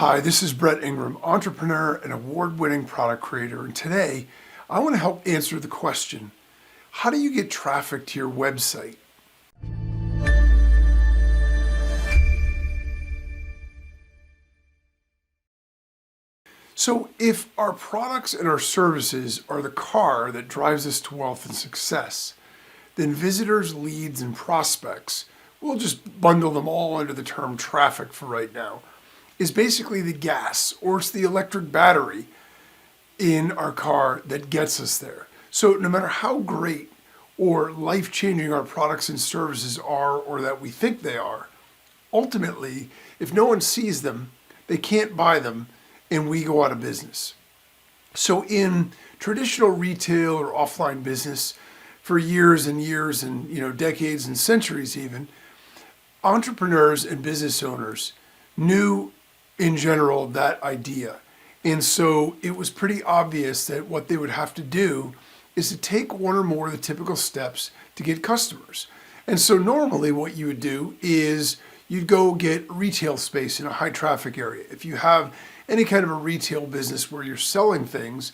Hi, this is Brett Ingram, entrepreneur and award-winning product creator, and today I want to help answer the question, how do you get traffic to your website? So if our products and our services are the car that drives us to wealth and success, then visitors, leads, and prospects, we'll just bundle them all under the term traffic for right now, is basically the gas, or it's the electric battery in our car that gets us there. So no matter how great or life-changing our products and services are, or that we think they are, ultimately, if no one sees them, they can't buy them, and we go out of business. So in traditional retail or offline business, for years and years and decades and centuries even, entrepreneurs and business owners knew in general that idea. And so it was pretty obvious that what they would have to do is to take one or more of the typical steps to get customers. And so normally what you would do is you'd go get retail space in a high traffic area. If you have any kind of a retail business where you're selling things,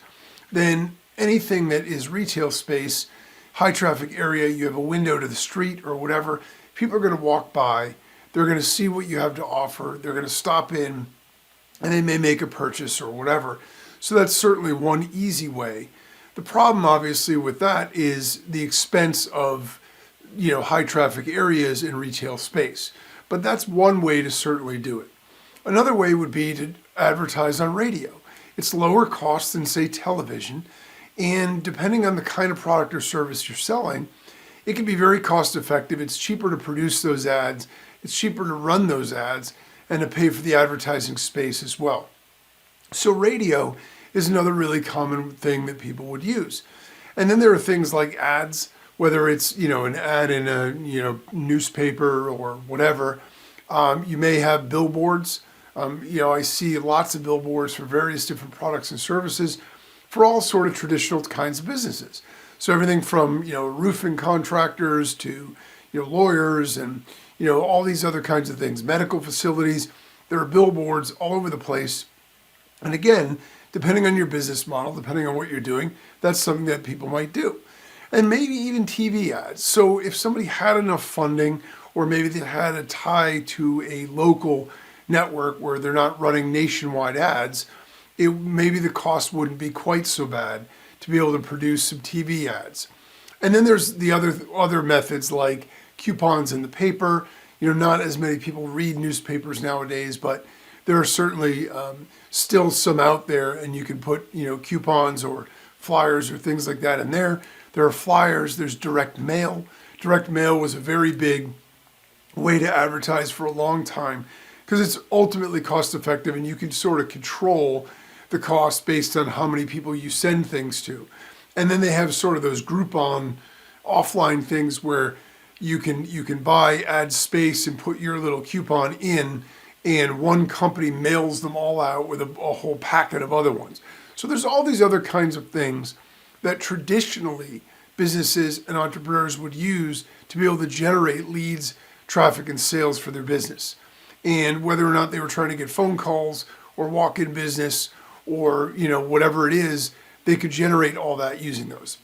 then anything that is retail space, high traffic area, you have a window to the street or whatever, people are going to walk by, they're going to see what you have to offer, they're going to stop in, and they may make a purchase or whatever. So that's certainly one easy way. The problem obviously with that is the expense of high traffic areas in retail space. But that's one way to certainly do it. Another way would be to advertise on radio. It's lower cost than, say, television, and depending on the kind of product or service you're selling, it can be very cost effective. It's cheaper to produce those ads, it's cheaper to run those ads, and to pay for the advertising space as well. So radio is another really common thing that people would use. And then there are things like ads, whether it's an ad in a newspaper or whatever. You may have billboards. I see lots of billboards for various different products and services for all sort of traditional kinds of businesses. So everything from roofing contractors to lawyers and all these other kinds of things, medical facilities. There are billboards all over the place. And again, depending on your business model, depending on what you're doing, that's something that people might do. And maybe even TV ads. So if somebody had enough funding, or maybe they had a tie to a local network where they're not running nationwide ads, maybe the cost wouldn't be quite so bad to be able to produce some TV ads. And then there's the other methods like coupons in the paper. Not as many people read newspapers nowadays, but there are certainly still some out there, and you can put coupons or flyers or things like that in there. There are flyers, there's direct mail. Direct mail was a very big way to advertise for a long time because it's ultimately cost effective, and you can sort of control the cost based on how many people you send things to. And then they have sort of those Groupon offline things where you can buy ad space and put your little coupon in, and one company mails them all out with a whole packet of other ones. So there's all these other kinds of things that traditionally businesses and entrepreneurs would use to be able to generate leads, traffic, and sales for their business. And whether or not they were trying to get phone calls or walk-in business or whatever it is, they could generate all that using those.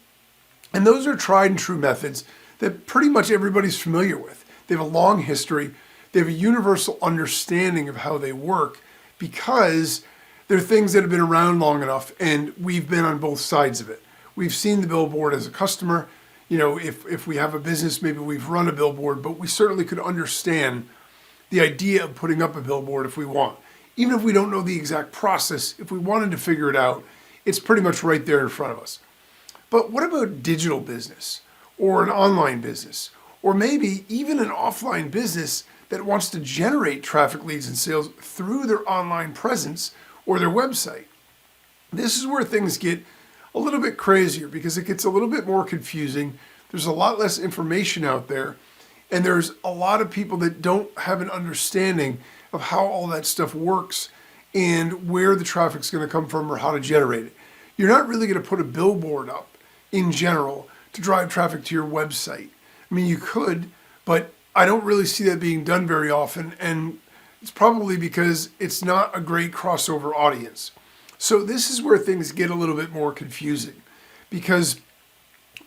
And those are tried and true methods that pretty much everybody's familiar with. They have a long history. They have a universal understanding of how they work because they're things that have been around long enough, and we've been on both sides of it. We've seen the billboard as a customer. If we have a business, maybe we've run a billboard, but we certainly could understand the idea of putting up a billboard if we want. Even if we don't know the exact process, if we wanted to figure it out, it's pretty much right there in front of us. But what about digital business or an online business, or maybe even an offline business that wants to generate traffic, leads, and sales through their online presence or their website? This is where things get a little bit crazier because it gets a little bit more confusing. There's a lot less information out there, and there's a lot of people that don't have an understanding of how all that stuff works and where the traffic's going to come from or how to generate it. You're not really going to put a billboard up in general to drive traffic to your website. I mean, you could, but I don't really see that being done very often. And It's probably because it's not a great crossover audience. So this is where things get a little bit more confusing, because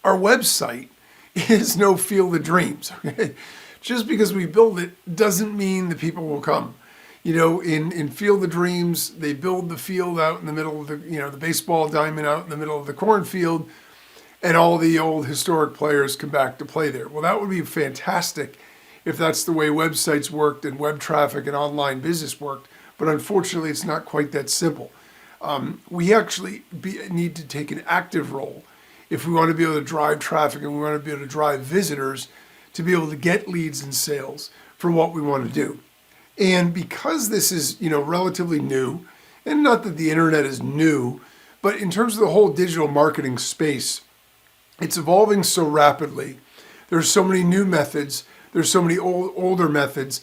our website is no Field of Dreams. Okay? Just because we build it doesn't mean the people will come. In Field of Dreams, they build the field out in the middle of the baseball diamond out in the middle of the cornfield, and all the old historic players come back to play there. Well, that would be fantastic if that's the way websites worked and web traffic and online business worked, but unfortunately it's not quite that simple. We actually need to take an active role if we want to be able to drive traffic and we want to be able to drive visitors to be able to get leads and sales for what we want to do. And because this is, relatively new, and not that the internet is new, but in terms of the whole digital marketing space, it's evolving so rapidly. There's so many new methods. There's so many older methods.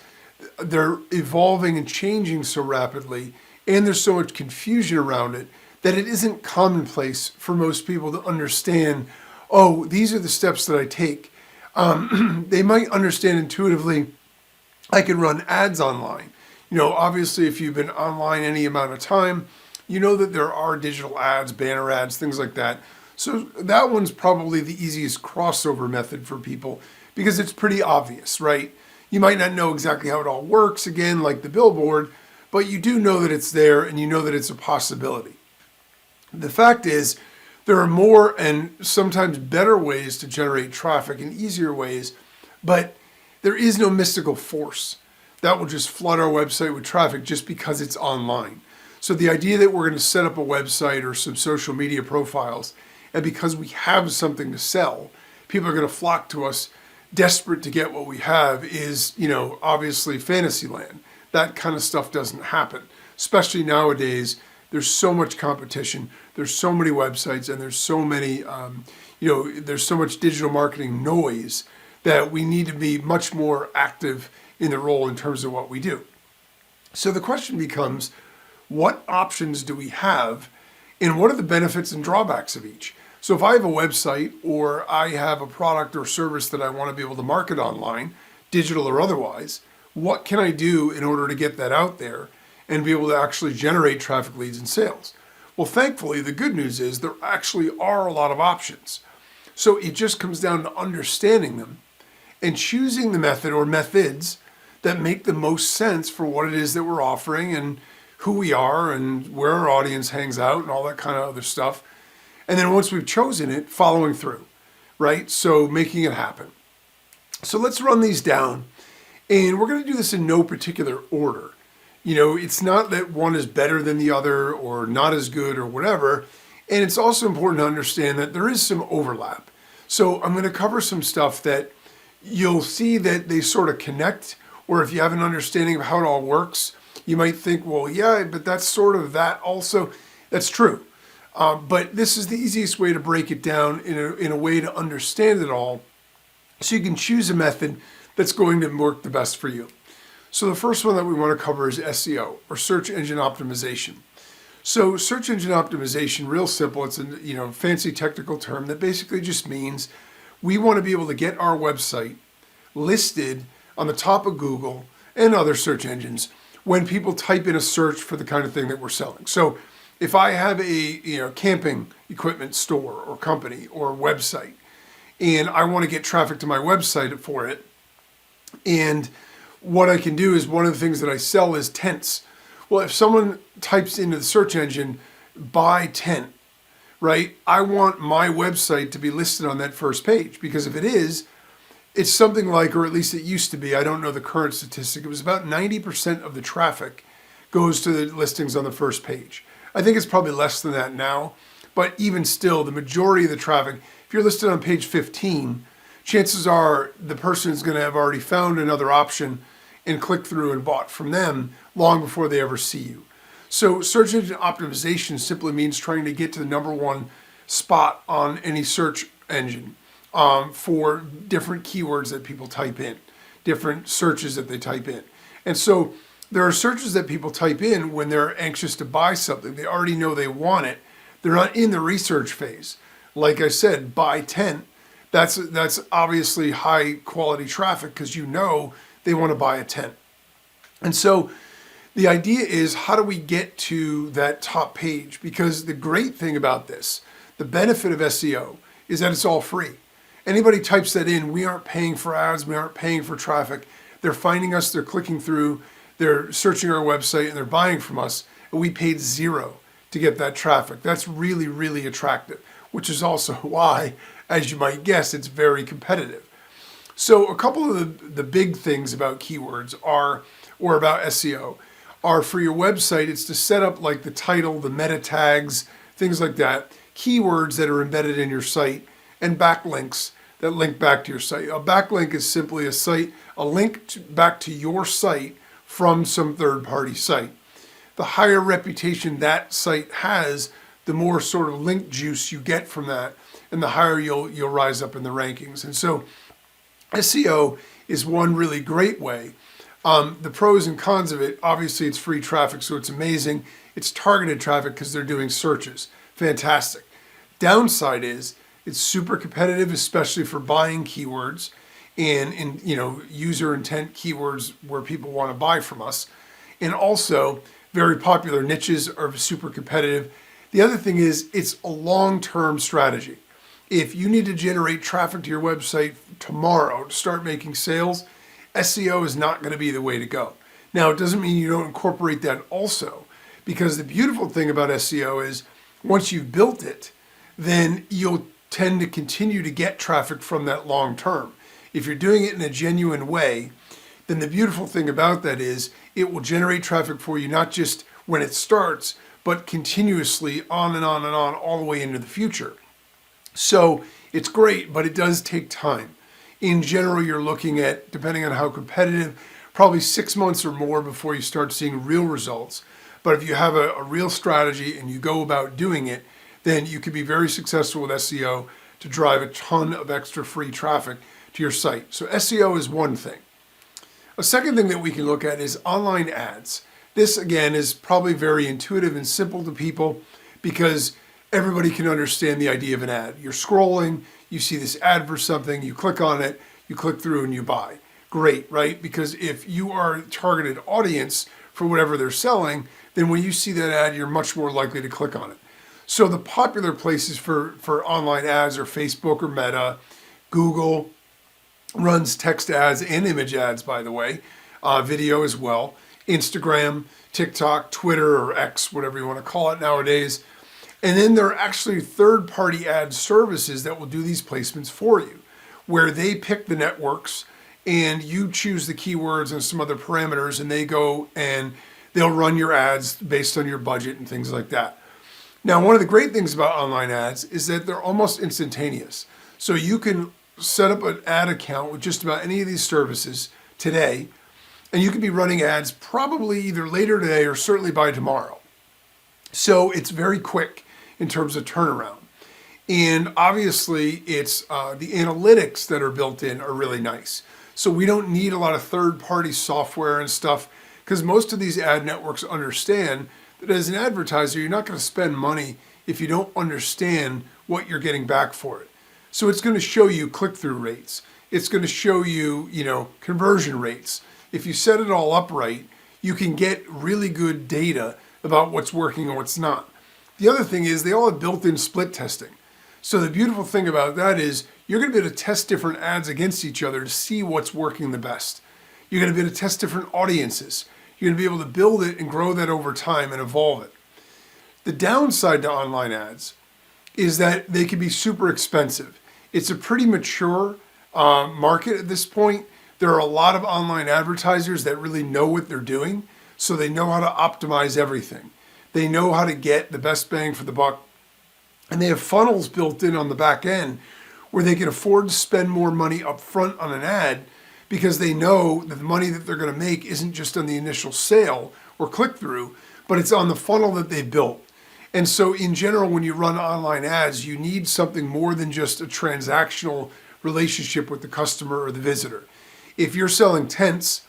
They're evolving and changing so rapidly, and there's so much confusion around it that it isn't commonplace for most people to understand, oh, these are the steps that I take. They might understand intuitively, I can run ads online. Obviously, if you've been online any amount of time, you know that there are digital ads, banner ads, things like that. So that one's probably the easiest crossover method for people because it's pretty obvious, right? You might not know exactly how it all works, again, like the billboard, but you do know that it's there and you know that it's a possibility. The fact is, there are more and sometimes better ways to generate traffic and easier ways, but there is no mystical force that will just flood our website with traffic just because it's online. So the idea that we're going to set up a website or some social media profiles, and because we have something to sell, people are going to flock to us desperate to get what we have is, obviously fantasy land. That kind of stuff doesn't happen, especially nowadays. There's so much competition. There's so many websites and there's so many, there's so much digital marketing noise that we need to be much more active in the role in terms of what we do. So the question becomes, what options do we have and what are the benefits and drawbacks of each? So if I have a website or I have a product or service that I want to be able to market online, digital or otherwise, what can I do in order to get that out there and be able to actually generate traffic, leads, and sales? Well, thankfully, the good news is there actually are a lot of options. So it just comes down to understanding them and choosing the method or methods that make the most sense for what it is that we're offering and who we are and where our audience hangs out and all that kind of other stuff. And then once we've chosen it, following through, right? So making it happen. So let's run these down. And we're going to do this in no particular order. It's not that one is better than the other or not as good or whatever. And it's also important to understand that there is some overlap. So I'm going to cover some stuff that you'll see that they sort of connect, or if you have an understanding of how it all works, you might think, well, yeah, but that's sort of that also. That's true. But this is the easiest way to break it down in a way to understand it all so you can choose a method that's going to work the best for you. So the first one that we want to cover is SEO, or search engine optimization. So search engine optimization, real simple, it's a fancy technical term that basically just means we want to be able to get our website listed on the top of Google and other search engines when people type in a search for the kind of thing that we're selling. So if I have a camping equipment store or company or website, and I want to get traffic to my website for it, and what I can do is one of the things that I sell is tents. Well, if someone types into the search engine, buy tent, right? I want my website to be listed on that first page because if it is, it's something like, or at least it used to be, I don't know the current statistic, it was about 90% of the traffic goes to the listings on the first page. I think it's probably less than that now, but even still, the majority of the traffic, if you're listed on page 15, chances are the person is going to have already found another option and clicked through and bought from them long before they ever see you. So search engine optimization simply means trying to get to the number one spot on any search engine for different keywords that people type in, different searches that they type in. And so there are searches that people type in when they're anxious to buy something. They already know they want it. They're not in the research phase. Like I said, buy tent. That's obviously high quality traffic because they want to buy a tent. And so The idea is, how do we get to that top page? Because the great thing about this, the benefit of SEO, is that it's all free. Anybody types that in, we aren't paying for ads, we aren't paying for traffic. They're finding us, they're clicking through, they're searching our website, and they're buying from us, and we paid zero to get that traffic. That's really, really attractive, which is also why, as you might guess, it's very competitive. So a couple of the big things about keywords or about SEO, are for your website, it's to set up like the title, the meta tags, things like that, keywords that are embedded in your site, and backlinks that link back to your site. A backlink is simply a link back to your site from some third-party site. The higher reputation that site has, the more sort of link juice you get from that, and the higher you'll rise up in the rankings. And so SEO is one really great way. The pros and cons of it, obviously it's free traffic, so it's amazing. It's targeted traffic because they're doing searches. Fantastic. Downside is it's super competitive, especially for buying keywords and user intent keywords where people want to buy from us. And also very popular niches are super competitive. The other thing is it's a long-term strategy. If you need to generate traffic to your website tomorrow to start making sales, SEO is not going to be the way to go. Now, it doesn't mean you don't incorporate that also, because the beautiful thing about SEO is once you've built it, then you'll tend to continue to get traffic from that long term. If you're doing it in a genuine way, then the beautiful thing about that is it will generate traffic for you, not just when it starts, but continuously on and on and on all the way into the future. So it's great, but it does take time. In general, you're looking at, depending on how competitive, probably 6 months or more before you start seeing real results. But if you have a real strategy and you go about doing it, then you can be very successful with SEO to drive a ton of extra free traffic to your site. So SEO is one thing. A second thing that we can look at is online ads. This, again, is probably very intuitive and simple to people because everybody can understand the idea of an ad. You're scrolling, you see this ad for something, you click on it, you click through and you buy. Great, right? Because if you are a targeted audience for whatever they're selling, then when you see that ad, you're much more likely to click on it. So the popular places for online ads are Facebook or Meta. Google runs text ads and image ads, by the way, video as well. Instagram, TikTok, Twitter, or X, whatever you want to call it nowadays. And then there are actually third-party ad services that will do these placements for you, where they pick the networks and you choose the keywords and some other parameters, and they go and they'll run your ads based on your budget and things like that. Now, one of the great things about online ads is that they're almost instantaneous. So you can set up an ad account with just about any of these services today, and you can be running ads probably either later today or certainly by tomorrow. So it's very quick in terms of turnaround. And obviously it's the analytics that are built in are really nice. So we don't need a lot of third-party software and stuff because most of these ad networks understand that as an advertiser, you're not going to spend money if you don't understand what you're getting back for it. So it's going to show you click-through rates. It's going to show you, conversion rates. If you set it all up right, you can get really good data about what's working and what's not. The other thing is they all have built-in split testing. So the beautiful thing about that is you're going to be able to test different ads against each other to see what's working the best. You're going to be able to test different audiences. You're going to be able to build it and grow that over time and evolve it. The downside to online ads is that they can be super expensive. It's a pretty mature market at this point. There are a lot of online advertisers that really know what they're doing, so they know how to optimize everything. They know how to get the best bang for the buck, and they have funnels built in on the back end where they can afford to spend more money up front on an ad because they know that the money that they're going to make isn't just on the initial sale or click-through, but it's on the funnel that they built. And so in general, when you run online ads, you need something more than just a transactional relationship with the customer or the visitor. If you're selling tents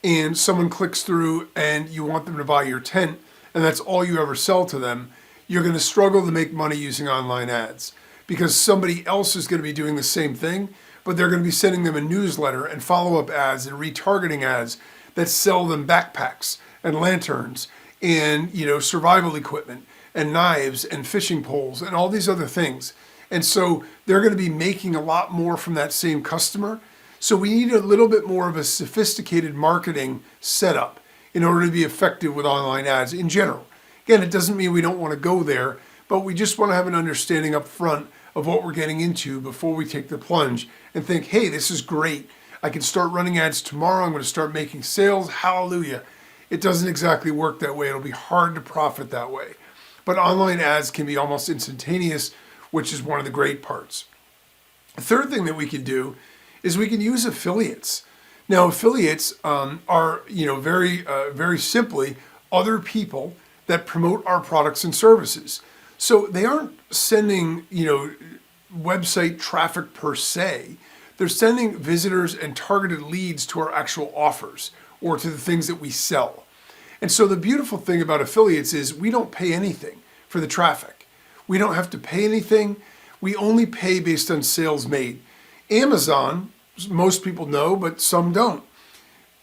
and someone clicks through and you want them to buy your tent, and that's all you ever sell to them, you're going to struggle to make money using online ads because somebody else is going to be doing the same thing, but they're going to be sending them a newsletter and follow-up ads and retargeting ads that sell them backpacks and lanterns and, survival equipment and knives and fishing poles and all these other things. And so they're going to be making a lot more from that same customer. So we need a little bit more of a sophisticated marketing setup in order to be effective with online ads in general. Again, it doesn't mean we don't want to go there, but we just want to have an understanding up front of what we're getting into before we take the plunge and think, hey, this is great. I can start running ads tomorrow. I'm going to start making sales. Hallelujah. It doesn't exactly work that way. It'll be hard to profit that way. But online ads can be almost instantaneous, which is one of the great parts. The third thing that we can do is we can use affiliates. Now, affiliates are, very simply other people that promote our products and services. So they aren't sending, website traffic per se. They're sending visitors and targeted leads to our actual offers or to the things that we sell. And so the beautiful thing about affiliates is we don't pay anything for the traffic. We don't have to pay anything. We only pay based on sales made. Amazon, most people know, but some don't.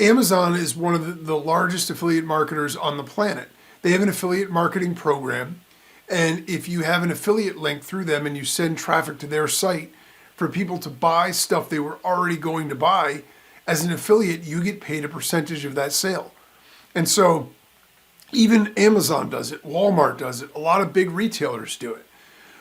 Amazon is one of the largest affiliate marketers on the planet. They have an affiliate marketing program. And if you have an affiliate link through them and you send traffic to their site for people to buy stuff they were already going to buy, as an affiliate, you get paid a percentage of that sale. And so even Amazon does it, Walmart does it, a lot of big retailers do it.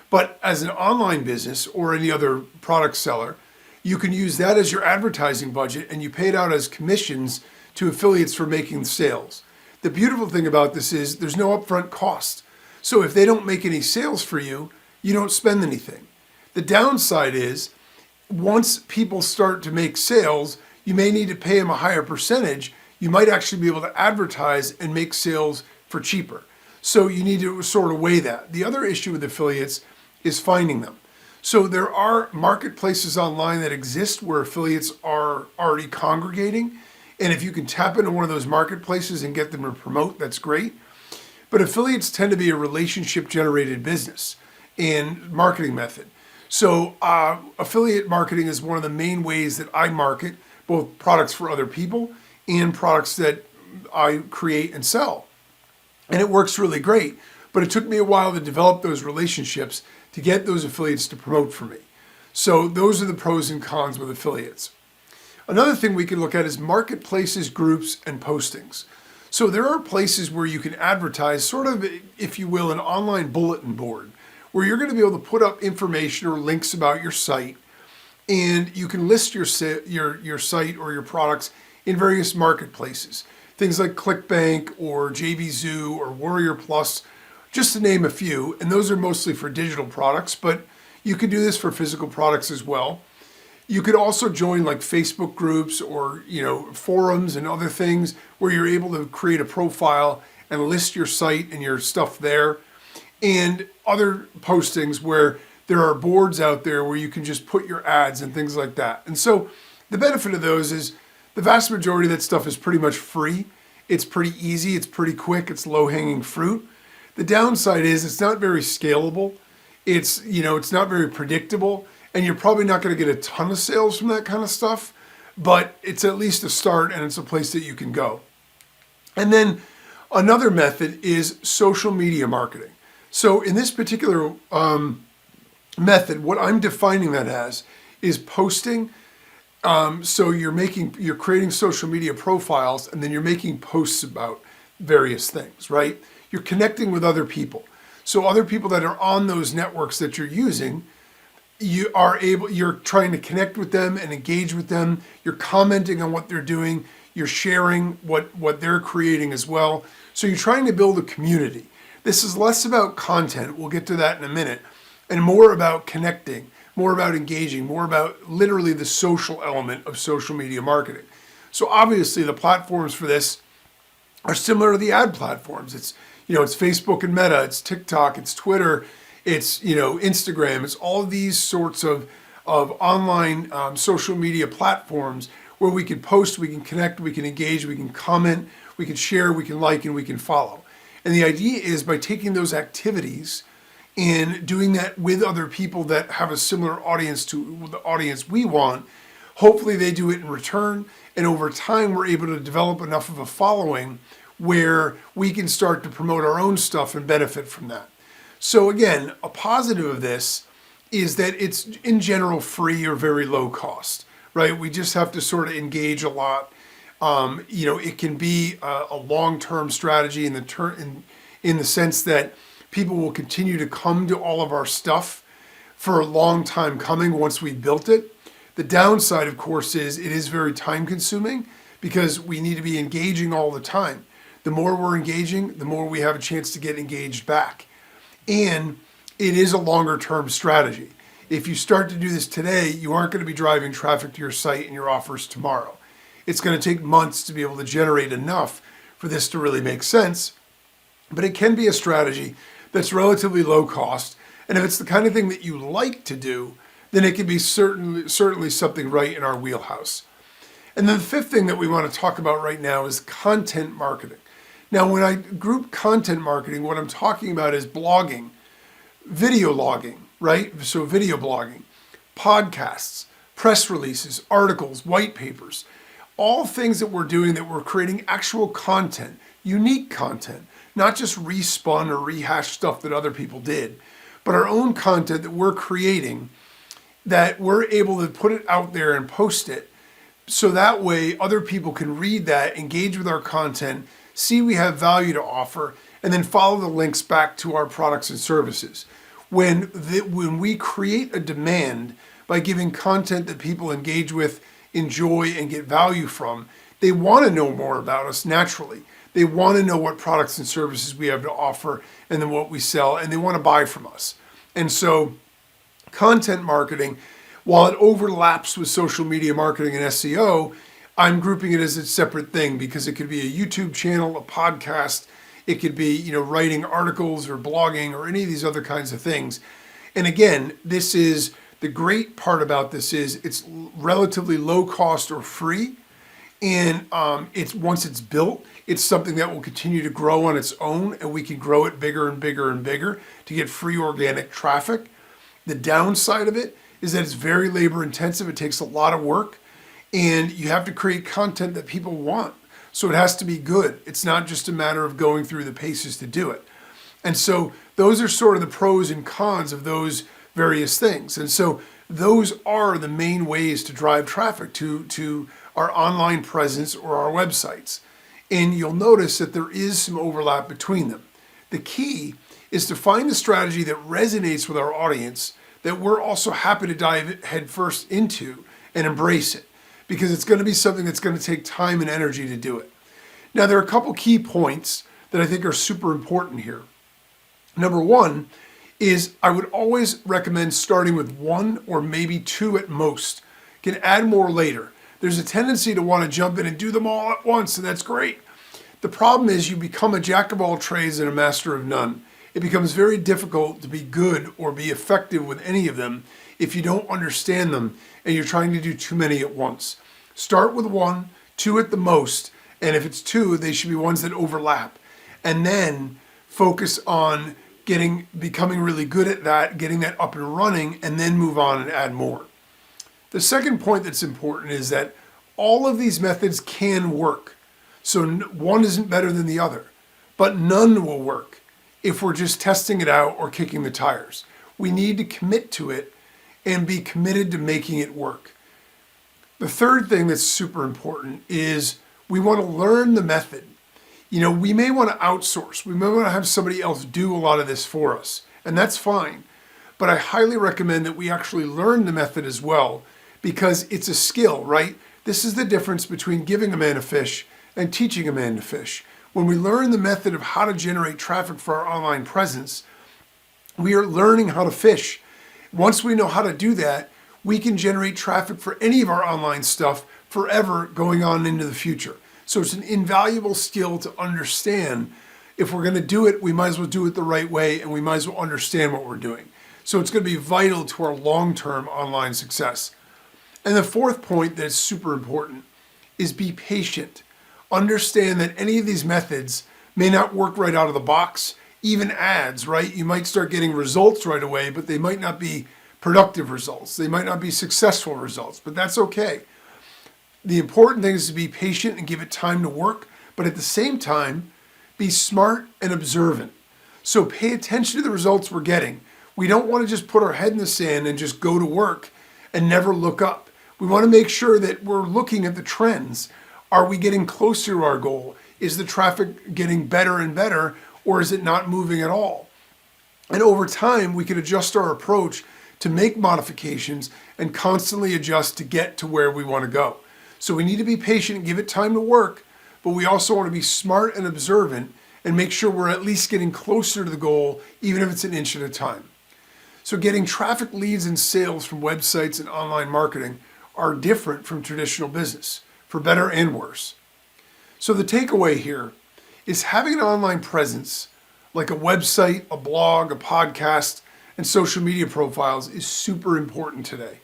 But as an online business or any other product seller, you can use that as your advertising budget and you pay it out as commissions to affiliates for making sales. The beautiful thing about this is there's no upfront cost. So if they don't make any sales for you, you don't spend anything. The downside is once people start to make sales, you may need to pay them a higher percentage. You might actually be able to advertise and make sales for cheaper. So you need to sort of weigh that. The other issue with affiliates is finding them. So there are marketplaces online that exist where affiliates are already congregating. And if you can tap into one of those marketplaces and get them to promote, that's great. But affiliates tend to be a relationship generated business and marketing method. So affiliate marketing is one of the main ways that I market both products for other people and products that I create and sell. And it works really great. But it took me a while to develop those relationships to get those affiliates to promote for me. So those are the pros and cons with affiliates. Another thing we can look at is marketplaces, groups, and postings. So there are places where you can advertise, sort of, if you will, an online bulletin board, where you're going to be able to put up information or links about your site, and you can list your site or your products in various marketplaces. Things like ClickBank or JVZoo or Warrior Plus, just to name a few, and those are mostly for digital products, but you can do this for physical products as well. You could also join like Facebook groups or, forums and other things where you're able to create a profile and list your site and your stuff there. And other postings where there are boards out there where you can just put your ads and things like that. And so the benefit of those is the vast majority of that stuff is pretty much free. It's pretty easy. It's pretty quick. It's low-hanging fruit. The downside is it's not very scalable. It's not very predictable. And you're probably not going to get a ton of sales from that kind of stuff, but it's at least a start and it's a place that you can go. And then another method is social media marketing. So in this particular method, what I'm defining that as is posting. So you're creating social media profiles and then you're making posts about various things, right? You're connecting with other people. So other people that are on those networks that you're using, you're trying to connect with them and engage with them. You're commenting on what they're doing. You're sharing what they're creating as well. So you're trying to build a community. This is less about content. We'll get to that in a minute. And more about connecting, more about engaging, more about literally the social element of social media marketing. So obviously the platforms for this are similar to the ad platforms. It's Facebook and Meta, it's TikTok, it's Twitter, it's Instagram, it's all these sorts of online social media platforms where we can post, we can connect, we can engage, we can comment, we can share, we can like, and we can follow. And the idea is by taking those activities and doing that with other people that have a similar audience to the audience we want, hopefully they do it in return. And over time, we're able to develop enough of a following where we can start to promote our own stuff and benefit from that. So again, a positive of this is that it's in general free or very low cost, right? We just have to sort of engage a lot. It can be a long-term strategy in the sense that people will continue to come to all of our stuff for a long time coming once we've built it. The downside, of course, is it is very time consuming because we need to be engaging all the time. The more we're engaging, the more we have a chance to get engaged back. And it is a longer term strategy. If you start to do this today, you aren't going to be driving traffic to your site and your offers tomorrow. It's going to take months to be able to generate enough for this to really make sense. But it can be a strategy that's relatively low cost. And if it's the kind of thing that you like to do, then it can be certainly something right in our wheelhouse. And then the fifth thing that we want to talk about right now is content marketing. Now, when I group content marketing, what I'm talking about is blogging, video logging, right? So video blogging, podcasts, press releases, articles, white papers, all things that we're doing that we're creating actual content, unique content, not just respun or rehashed stuff that other people did, but our own content that we're creating that we're able to put it out there and post it. So that way other people can read that, engage with our content, see we have value to offer, and then follow the links back to our products and services. When we create a demand by giving content that people engage with, enjoy, and get value from, they want to know more about us naturally. They want to know what products and services we have to offer and then what we sell, and they want to buy from us. And so content marketing, while it overlaps with social media marketing and SEO, I'm grouping it as a separate thing because it could be a YouTube channel, a podcast, it could be, writing articles or blogging or any of these other kinds of things. And again, this is the great part about this is it's relatively low cost or free. And once it's built, it's something that will continue to grow on its own, and we can grow it bigger and bigger and bigger to get free organic traffic. The downside of it is that it's very labor intensive. It takes a lot of work, and you have to create content that people want. So it has to be good. It's not just a matter of going through the paces to do it. And so those are sort of the pros and cons of those various things. And so those are the main ways to drive traffic to our online presence or our websites. And you'll notice that there is some overlap between them. The key is to find a strategy that resonates with our audience that we're also happy to dive headfirst into and embrace it, because it's going to be something that's going to take time and energy to do it. Now, there are a couple key points that I think are super important here. Number one is I would always recommend starting with one or maybe two at most. You can add more later. There's a tendency to want to jump in and do them all at once, and that's great. The problem is you become a jack of all trades and a master of none. It becomes very difficult to be good or be effective with any of them if you don't understand them and you're trying to do too many at once. Start with one, two at the most, and if it's two, they should be ones that overlap. And then focus on becoming really good at that, getting that up and running, and then move on and add more. The second point that's important is that all of these methods can work. So one isn't better than the other, but none will work if we're just testing it out or kicking the tires. We need to commit to it and be committed to making it work. The third thing that's super important is we want to learn the method. We may want to outsource. We may want to have somebody else do a lot of this for us, and that's fine. But I highly recommend that we actually learn the method as well, because it's a skill, right? This is the difference between giving a man a fish and teaching a man to fish. When we learn the method of how to generate traffic for our online presence, we are learning how to fish. Once we know how to do that, we can generate traffic for any of our online stuff forever going on into the future. So it's an invaluable skill to understand. If we're going to do it, we might as well do it the right way, and we might as well understand what we're doing. So it's going to be vital to our long-term online success. And the fourth point that's super important is be patient. Understand that any of these methods may not work right out of the box. Even ads, right? You might start getting results right away, but they might not be productive results. They might not be successful results, but that's okay. The important thing is to be patient and give it time to work, But at the same time, be smart and observant. So pay attention to the results we're getting. We don't want to just put our head in the sand and just go to work and never look up. We want to make sure that we're looking at the trends. Are we getting closer to our goal? Is the traffic getting better and better, or is it not moving at all? And over time, we can adjust our approach to make modifications and constantly adjust to get to where we want to go. So we need to be patient and give it time to work, but we also want to be smart and observant and make sure we're at least getting closer to the goal, even if it's an inch at a time. So getting traffic, leads, and sales from websites and online marketing are different from traditional business, for better and worse. So the takeaway here is having an online presence, like a website, a blog, a podcast, and social media profiles is super important today,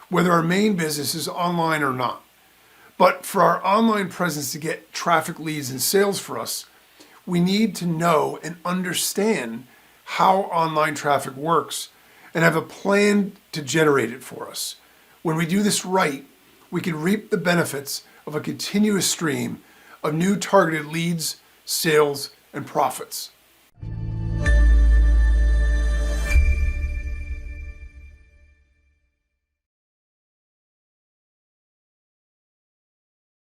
whether our main business is online or not. But for our online presence to get traffic, leads, and sales for us, we need to know and understand how online traffic works and have a plan to generate it for us. When we do this right, we can reap the benefits of a continuous stream of new targeted leads, sales, and profits.